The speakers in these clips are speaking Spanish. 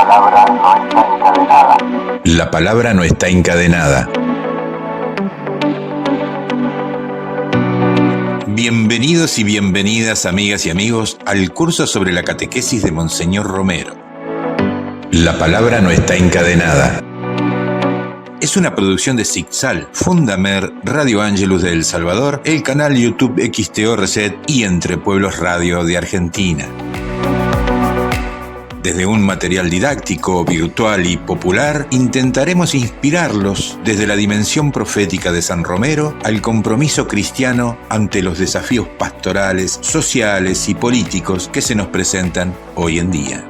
palabra no está encadenada. La palabra no está encadenada. Bienvenidos y bienvenidas, amigas y amigos, al curso sobre la catequesis de Monseñor Romero. La palabra no está encadenada. Es una producción de Sigsal, Fundamer, Radio Ángelus de El Salvador, el canal YouTube XTO Reset y Entre Pueblos Radio de Argentina. Desde un material didáctico, virtual y popular, intentaremos inspirarlos desde la dimensión profética de San Romero al compromiso cristiano ante los desafíos pastorales, sociales y políticos que se nos presentan hoy en día.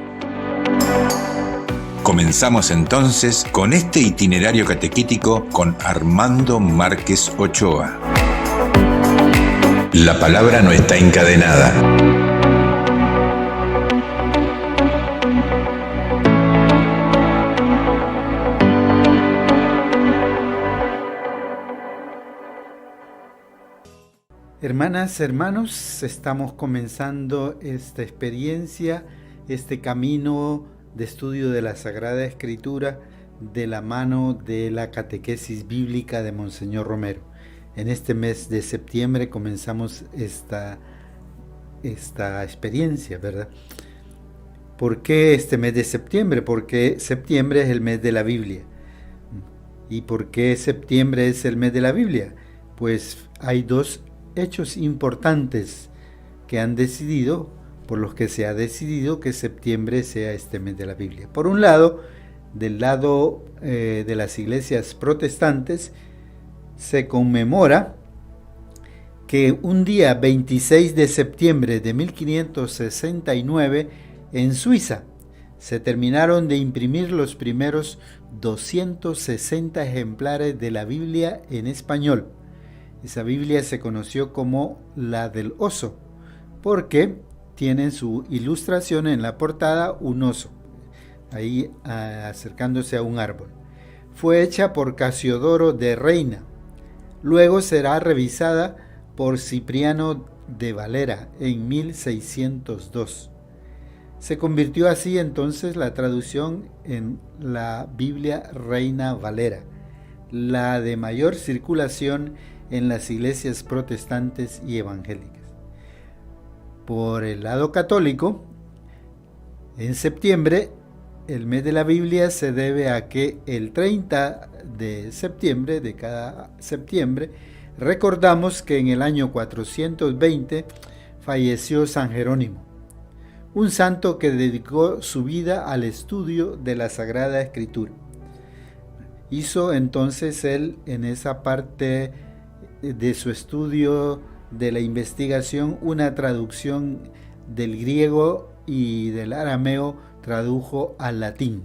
Comenzamos entonces con este itinerario catequítico con Armando Márquez Ochoa. La palabra no está encadenada. Hermanas, hermanos, estamos comenzando esta experiencia, este camino de estudio de la Sagrada Escritura de la mano de la catequesis bíblica de Monseñor Romero. En este mes de septiembre comenzamos esta experiencia, ¿verdad? ¿Por qué este mes de septiembre? Porque septiembre es el mes de la Biblia. ¿Y por qué septiembre es el mes de la Biblia? Pues hay dos hechos importantes que han decidido, por los que se ha decidido que septiembre sea este mes de la Biblia. Por un lado, del lado de las iglesias protestantes, se conmemora que un día 26 de septiembre de 1569, en Suiza, se terminaron de imprimir los primeros 260 ejemplares de la Biblia en español. Esa Biblia se conoció como la del oso, porque tiene su ilustración en la portada un oso, ahí acercándose a un árbol. Fue hecha por Casiodoro de Reina. Luego será revisada por Cipriano de Valera en 1602. Se convirtió así entonces la traducción en la Biblia Reina Valera, la de mayor circulación en las iglesias protestantes y evangélicas. Por el lado católico, en septiembre, el mes de la Biblia se debe a que el 30 de septiembre de cada septiembre recordamos que en el año 420 falleció San Jerónimo, un santo que dedicó su vida al estudio de la Sagrada Escritura. Hizo entonces él, en esa parte de su estudio de la investigación, una traducción del griego y del arameo, tradujo al latín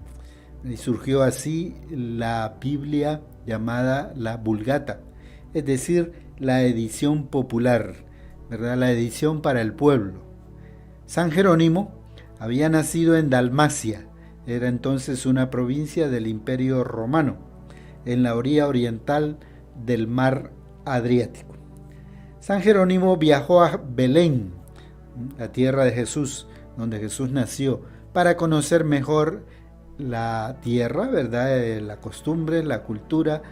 y surgió así la Biblia llamada la Vulgata, es decir, la edición popular, ¿verdad? La edición para el pueblo. San Jerónimo había nacido en Dalmacia, era entonces una provincia del Imperio Romano, en la orilla oriental del mar Adriático. San Jerónimo viajó a Belén, la tierra de Jesús, donde Jesús nació, para conocer mejor la tierra, ¿verdad? La costumbre, la cultura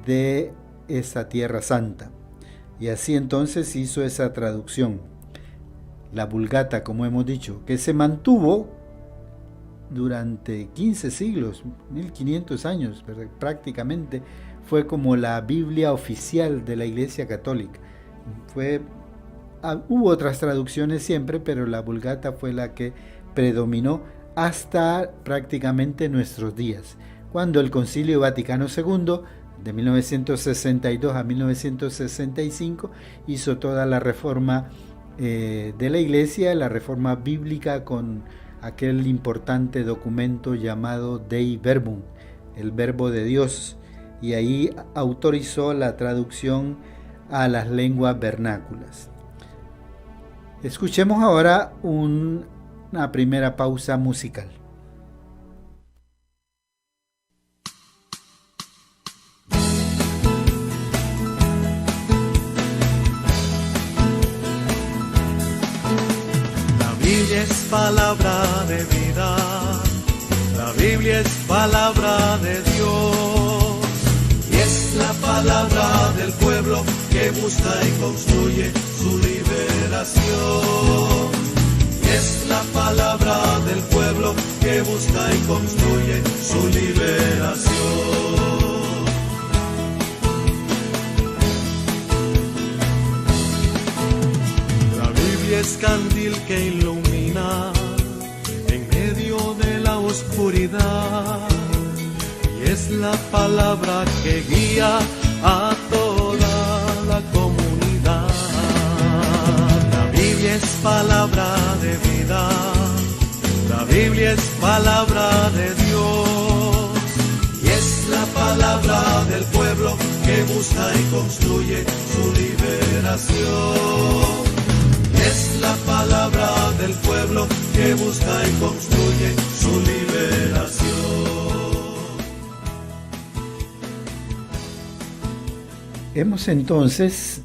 de esa tierra santa. Y así entonces hizo esa traducción, la Vulgata, como hemos dicho, que se mantuvo durante 15 siglos, 1500 años, ¿verdad? Prácticamente fue como la Biblia oficial de la Iglesia Católica. Hubo otras traducciones siempre, pero la Vulgata fue la que predominó hasta prácticamente nuestros días, cuando el Concilio Vaticano II, de 1962 a 1965, hizo toda la reforma de la Iglesia, la reforma bíblica, con aquel importante documento llamado Dei Verbum, el Verbo de Dios, y ahí autorizó la traducción a las lenguas vernáculas. Escuchemos ahora una primera pausa musical. La Biblia es palabra de vida, la Biblia palabra de Dios y es la palabra del pueblo que busca y construye su liberación. Y es la palabra del pueblo que busca y construye su liberación. La Biblia es candil que ilumina en medio de la oscuridad y es la palabra que guía a toda la comunidad. La Biblia es palabra de vida, la Biblia es palabra de Dios y es la palabra del pueblo que busca y construye su liberación. Es la palabra del pueblo que busca y construye su liberación. Hemos entonces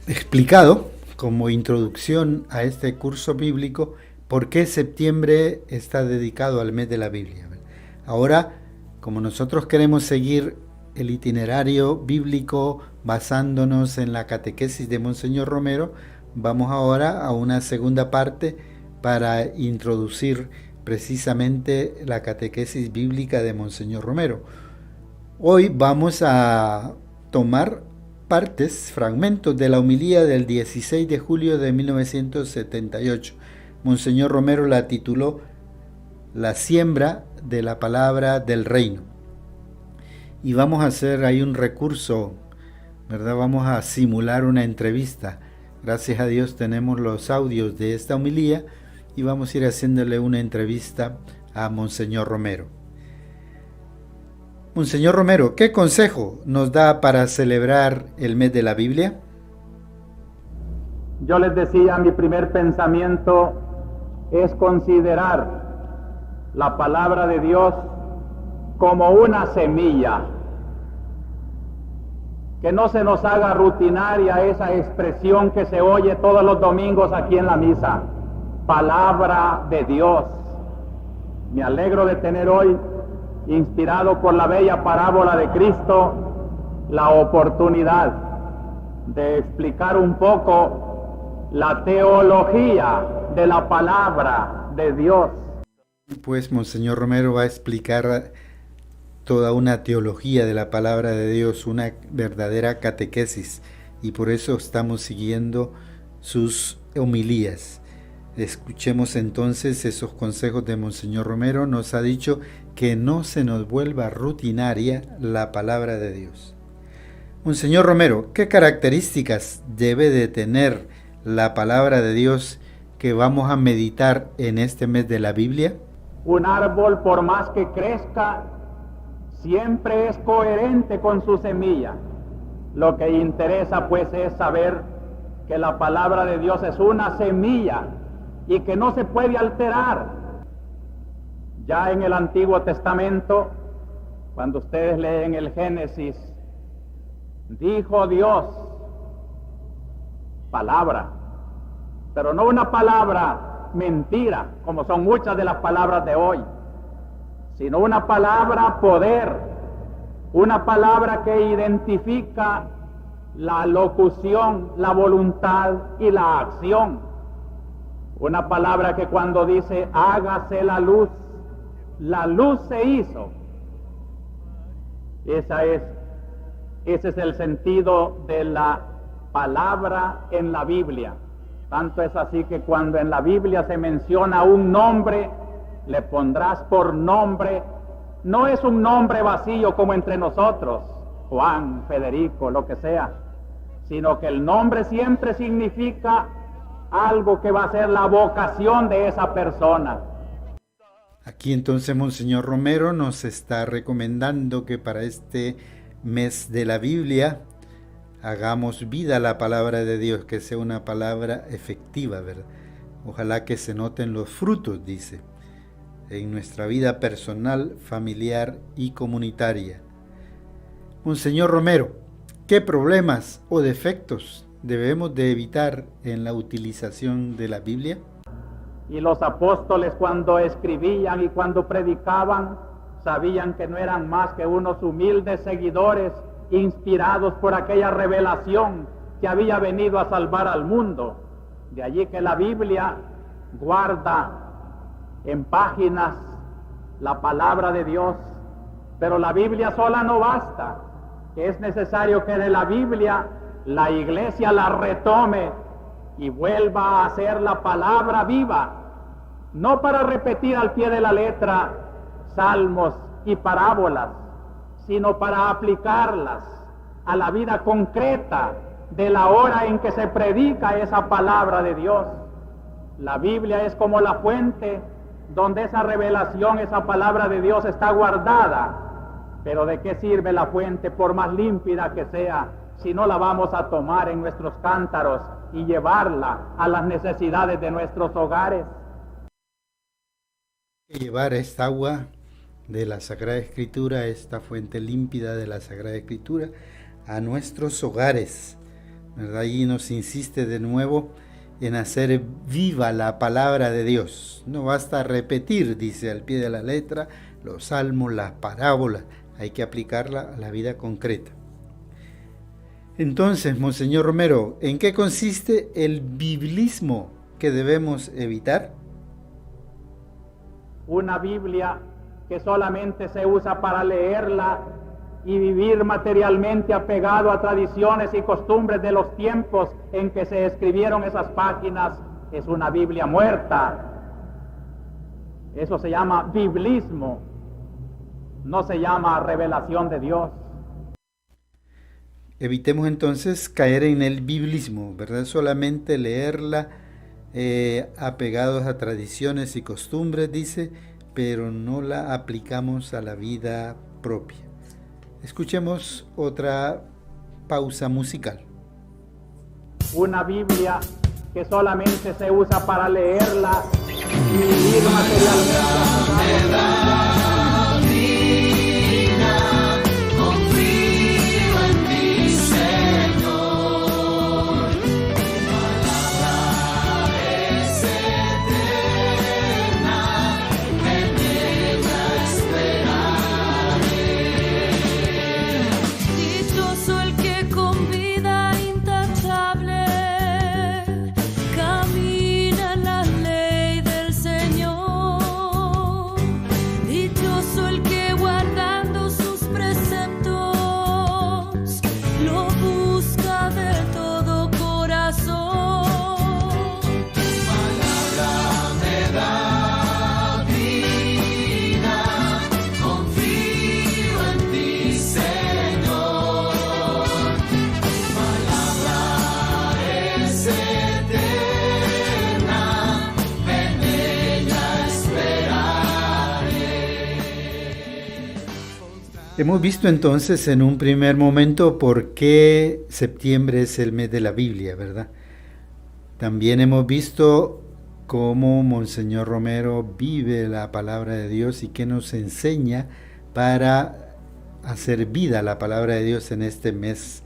explicado como introducción a este curso bíblico por qué septiembre está dedicado al mes de la Biblia. Ahora, como nosotros queremos seguir el itinerario bíblico basándonos en la catequesis de Monseñor Romero, vamos ahora a una segunda parte para introducir precisamente la catequesis bíblica de Monseñor Romero. Hoy vamos a tomar partes, fragmentos de la homilía del 16 de julio de 1978. Monseñor Romero la tituló La siembra de la palabra del reino. Y vamos a hacer ahí un recurso, ¿verdad? Vamos a simular una entrevista. Gracias a Dios tenemos los audios de esta homilía y vamos a ir haciéndole una entrevista a Monseñor Romero. Monseñor Romero, ¿qué consejo nos da para celebrar el mes de la Biblia? Yo les decía, mi primer pensamiento es considerar la palabra de Dios como una semilla. Que no se nos haga rutinaria esa expresión que se oye todos los domingos aquí en la misa. Palabra de Dios. Me alegro de tener hoy, inspirado por la bella parábola de Cristo, la oportunidad de explicar un poco la teología de la palabra de Dios. Pues Monseñor Romero va a explicar toda una teología de la palabra de Dios, una verdadera catequesis, y por eso estamos siguiendo sus homilías. Escuchemos entonces esos consejos de Monseñor Romero. Nos ha dicho que no se nos vuelva rutinaria la palabra de Dios. Monseñor Romero, ¿qué características debe de tener la palabra de Dios que vamos a meditar en este mes de la Biblia? Un árbol, por más que crezca, siempre es coherente con su semilla. Lo que interesa pues es saber que la palabra de Dios es una semilla y que no se puede alterar. Ya en el Antiguo Testamento, cuando ustedes leen el Génesis, dijo Dios, palabra, pero no una palabra mentira, como son muchas de las palabras de hoy, sino una palabra poder, una palabra que identifica la locución, la voluntad y la acción. Una palabra que cuando dice hágase la luz se hizo. Ese es el sentido de la palabra en la Biblia. Tanto es así que cuando en la Biblia se menciona un nombre, le pondrás por nombre. No es un nombre vacío como entre nosotros, Juan, Federico, lo que sea, sino que el nombre siempre significa algo que va a ser la vocación de esa persona. Aquí entonces Monseñor Romero nos está recomendando que para este mes de la Biblia hagamos vida a la palabra de Dios, que sea una palabra efectiva, ¿verdad? Ojalá que se noten los frutos, dice, en nuestra vida personal, familiar y comunitaria. Monseñor Romero, ¿qué problemas o defectos debemos de evitar en la utilización de la Biblia? Y los apóstoles cuando escribían y cuando predicaban, sabían que no eran más que unos humildes seguidores inspirados por aquella revelación que había venido a salvar al mundo. De allí que la Biblia guarda en páginas la palabra de Dios, pero la Biblia sola no basta, que es necesario que de la Biblia la Iglesia la retome y vuelva a ser la palabra viva, no para repetir al pie de la letra salmos y parábolas, sino para aplicarlas a la vida concreta de la hora en que se predica esa palabra de Dios. La Biblia es como la fuente donde esa revelación, esa palabra de Dios está guardada. Pero ¿de qué sirve la fuente, por más límpida que sea, si no la vamos a tomar en nuestros cántaros y llevarla a las necesidades de nuestros hogares? Llevar esta agua de la Sagrada Escritura, esta fuente límpida de la Sagrada Escritura, a nuestros hogares, ¿verdad? Y nos insiste de nuevo en hacer viva la palabra de Dios. No basta repetir, dice al pie de la letra, los salmos, las parábolas, hay que aplicarla a la vida concreta. Entonces, Monseñor Romero, ¿en qué consiste el biblismo que debemos evitar? Una Biblia que solamente se usa para leerla y vivir materialmente apegado a tradiciones y costumbres de los tiempos en que se escribieron esas páginas, es una Biblia muerta. Eso se llama biblismo, no se llama revelación de Dios. Evitemos entonces caer en el biblismo, ¿verdad? Solamente leerla apegados a tradiciones y costumbres, dice, pero no la aplicamos a la vida propia. Escuchemos otra pausa musical. Una Biblia que solamente se usa para leerla y vivir materialmente. Hemos visto entonces en un primer momento por qué septiembre es el mes de la Biblia, ¿verdad? También hemos visto cómo Monseñor Romero vive la palabra de Dios y qué nos enseña para hacer vida la palabra de Dios en este mes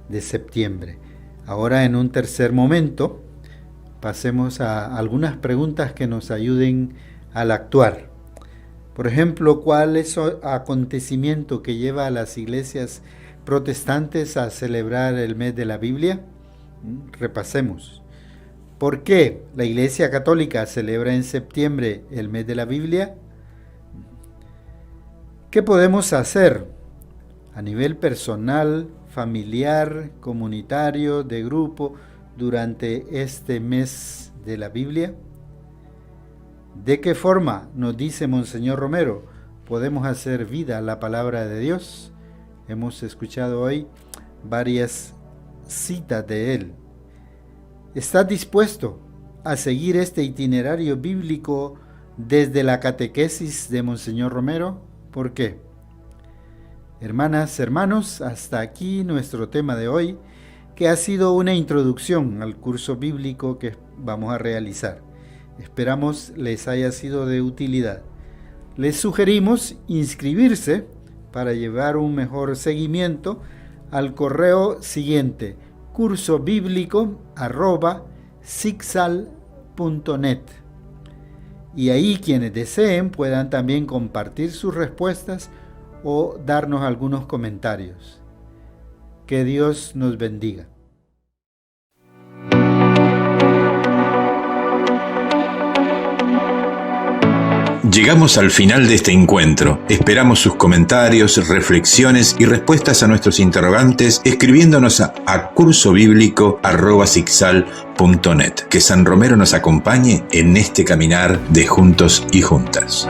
de septiembre. Ahora, en un tercer momento, pasemos a algunas preguntas que nos ayuden al actuar. Por ejemplo, ¿cuál es el acontecimiento que lleva a las iglesias protestantes a celebrar el mes de la Biblia? Repasemos. ¿Por qué la Iglesia Católica celebra en septiembre el mes de la Biblia? ¿Qué podemos hacer a nivel personal, familiar, comunitario, de grupo durante este mes de la Biblia? ¿De qué forma, nos dice Monseñor Romero, podemos hacer vida la palabra de Dios? Hemos escuchado hoy varias citas de él. ¿Estás dispuesto a seguir este itinerario bíblico desde la catequesis de Monseñor Romero? ¿Por qué? Hermanas, hermanos, hasta aquí nuestro tema de hoy, que ha sido una introducción al curso bíblico que vamos a realizar. Esperamos les haya sido de utilidad. Les sugerimos inscribirse para llevar un mejor seguimiento al correo siguiente: cursobiblico@sigsal.net. y ahí quienes deseen puedan también compartir sus respuestas o darnos algunos comentarios. Que Dios nos bendiga. Llegamos al final de este encuentro. Esperamos sus comentarios, reflexiones y respuestas a nuestros interrogantes escribiéndonos a cursobiblico@sicsal.net. Que San Romero nos acompañe en este caminar de juntos y juntas.